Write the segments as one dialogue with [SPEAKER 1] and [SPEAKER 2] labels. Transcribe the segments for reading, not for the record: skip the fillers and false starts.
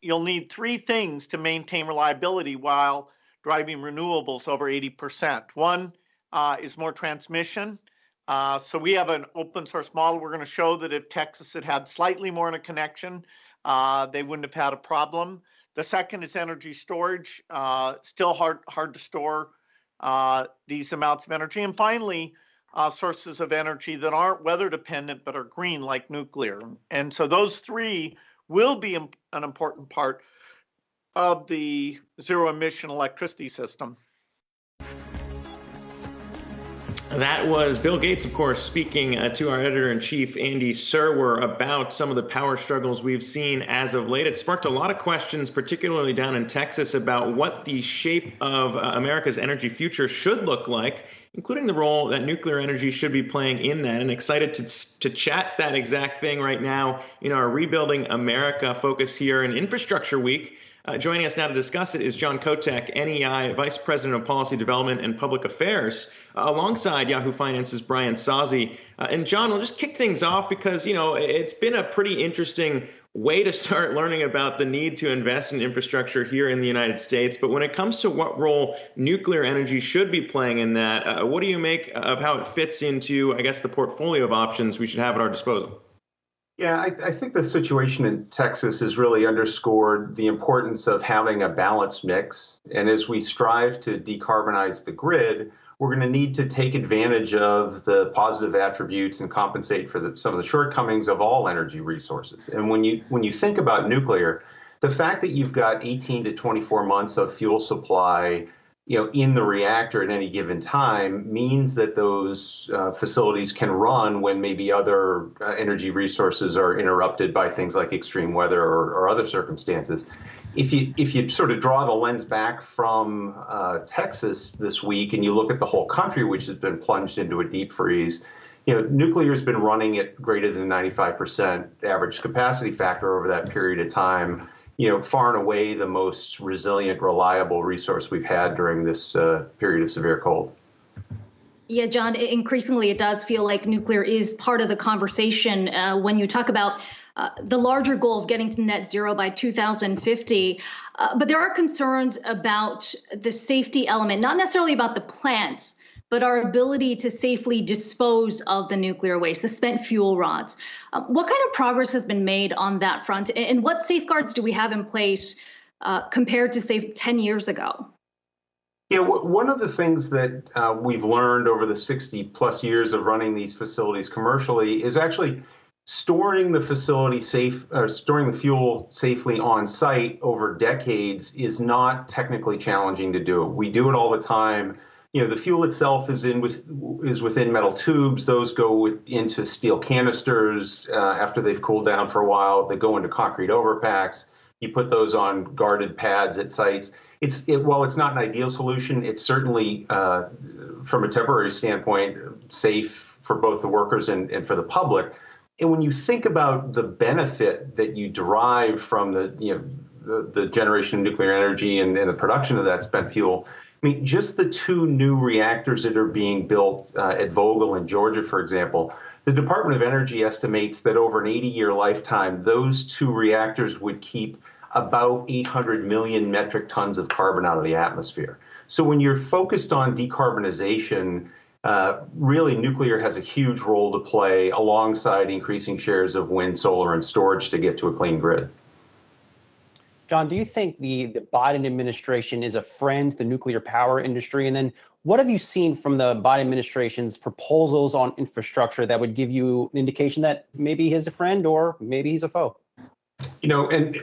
[SPEAKER 1] you'll need three things to maintain reliability while driving renewables over 80%. One is more transmission. So we have an open source model. We're going to show that if Texas had slightly more in a connection, they wouldn't have had a problem. The second is energy storage. Still hard to store these amounts of energy. And finally, sources of energy that aren't weather dependent but are green, like nuclear. And so those three will be an important part of the zero emission electricity system.
[SPEAKER 2] That was Bill Gates, of course, speaking to our editor-in-chief, Andy Serwer, about some of the power struggles we've seen as of late. It sparked a lot of questions, particularly down in Texas, about what the shape of America's energy future should look like, including the role that nuclear energy should be playing in that. And excited to chat that exact thing right now in our Rebuilding America focus here in Infrastructure Week. Joining us now to discuss it is John Kotek, NEI Vice President of Policy Development and Public Affairs, alongside Yahoo Finance's Brian Sozzi. And John, we'll just kick things off because, it's been a pretty interesting way to start learning about the need to invest in infrastructure here in the United States. But when it comes to what role nuclear energy should be playing in that, what do you make of how it fits into, I guess, the portfolio of options we should have at our disposal?
[SPEAKER 3] Yeah, I think the situation in Texas has really underscored the importance of having a balanced mix. And as we strive to decarbonize the grid, we're going to need to take advantage of the positive attributes and compensate for some of the shortcomings of all energy resources. And when you think about nuclear, the fact that you've got 18 to 24 months of fuel supply in the reactor at any given time means that those facilities can run when maybe other energy resources are interrupted by things like extreme weather or other circumstances. If you sort of draw the lens back from Texas this week and you look at the whole country, which has been plunged into a deep freeze, nuclear has been running at greater than 95% average capacity factor over that period of time. Far and away the most resilient, reliable resource we've had during this period of severe cold.
[SPEAKER 4] Yeah, John, increasingly it does feel like nuclear is part of the conversation when you talk about the larger goal of getting to net zero by 2050. But there are concerns about the safety element, not necessarily about the plants, but our ability to safely dispose of the nuclear waste, the spent fuel rods. What kind of progress has been made on that front? And what safeguards do we have in place compared to, say, 10 years ago?
[SPEAKER 3] Yeah, one of the things that we've learned over the 60 plus years of running these facilities commercially is actually storing the fuel safely on site over decades is not technically challenging to do. We do it all the time. The fuel itself is within metal tubes. Those go into steel canisters after they've cooled down for a while. They go into concrete overpacks. You put those on guarded pads at sites. While it's not an ideal solution, it's certainly, from a temporary standpoint, safe for both the workers and for the public. And when you think about the benefit that you derive from the generation of nuclear energy and the production of that spent fuel, I mean, just the two new reactors that are being built at Vogtle in Georgia, for example, the Department of Energy estimates that over an 80-year lifetime, those two reactors would keep about 800 million metric tons of carbon out of the atmosphere. So when you're focused on decarbonization, really nuclear has a huge role to play alongside increasing shares of wind, solar, and storage to get to a clean grid.
[SPEAKER 5] John, do you think the Biden administration is a friend to the nuclear power industry? And then what have you seen from the Biden administration's proposals on infrastructure that would give you an indication that maybe he's a friend or maybe he's a foe?
[SPEAKER 3] And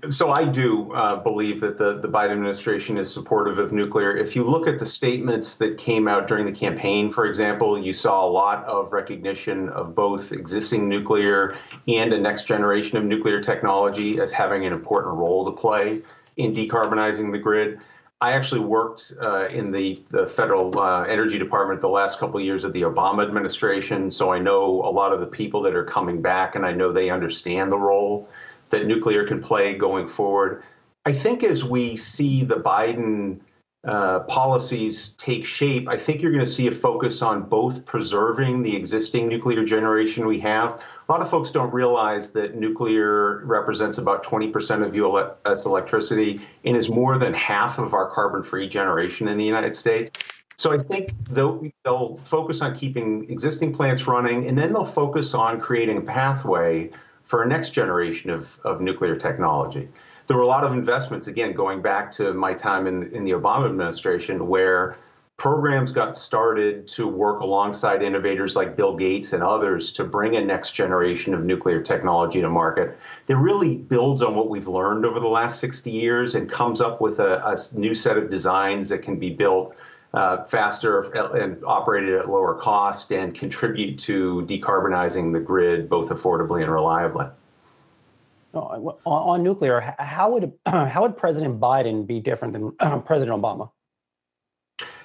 [SPEAKER 3] so I do believe that the Biden administration is supportive of nuclear. If you look at the statements that came out during the campaign, for example, you saw a lot of recognition of both existing nuclear and a next generation of nuclear technology as having an important role to play in decarbonizing the grid. I actually worked in the Federal Energy Department the last couple of years of the Obama administration, so I know a lot of the people that are coming back, and I know they understand the role that nuclear can play going forward. I think as we see the Biden policies take shape, I think you're going to see a focus on both preserving the existing nuclear generation we have. A lot of folks don't realize that nuclear represents about 20% of U.S. electricity and is more than half of our carbon-free generation in the United States. So I think they'll focus on keeping existing plants running, and then they'll focus on creating a pathway for a next generation of nuclear technology. There were a lot of investments, again, going back to my time in the Obama administration, where programs got started to work alongside innovators like Bill Gates and others to bring a next generation of nuclear technology to market that really builds on what we've learned over the last 60 years and comes up with a new set of designs that can be built faster and operated at lower cost and contribute to decarbonizing the grid both affordably and reliably.
[SPEAKER 5] On nuclear, how would President Biden be different than President Obama?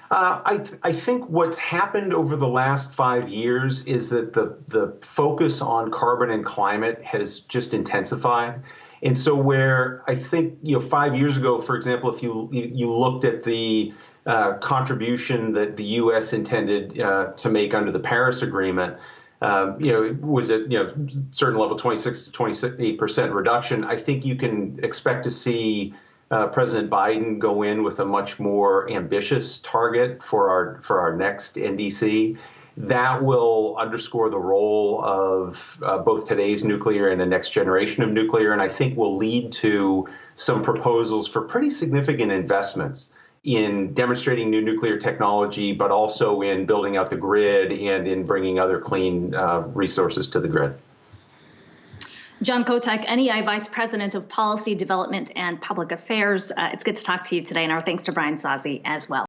[SPEAKER 3] I think what's happened over the last 5 years is that the focus on carbon and climate has just intensified. And so where I think, 5 years ago, for example, if you looked at the contribution that the U.S. intended to make under the Paris Agreement, it was at certain level 26 to 28% reduction. I think you can expect to see President Biden go in with a much more ambitious target for our next NDC. That will underscore the role of both today's nuclear and the next generation of nuclear, and I think will lead to some proposals for pretty significant investments in demonstrating new nuclear technology, but also in building out the grid and in bringing other clean resources to the grid.
[SPEAKER 4] John Kotek, NEI Vice President of Policy Development and Public Affairs. It's good to talk to you today, and our thanks to Brian Sozzi as well.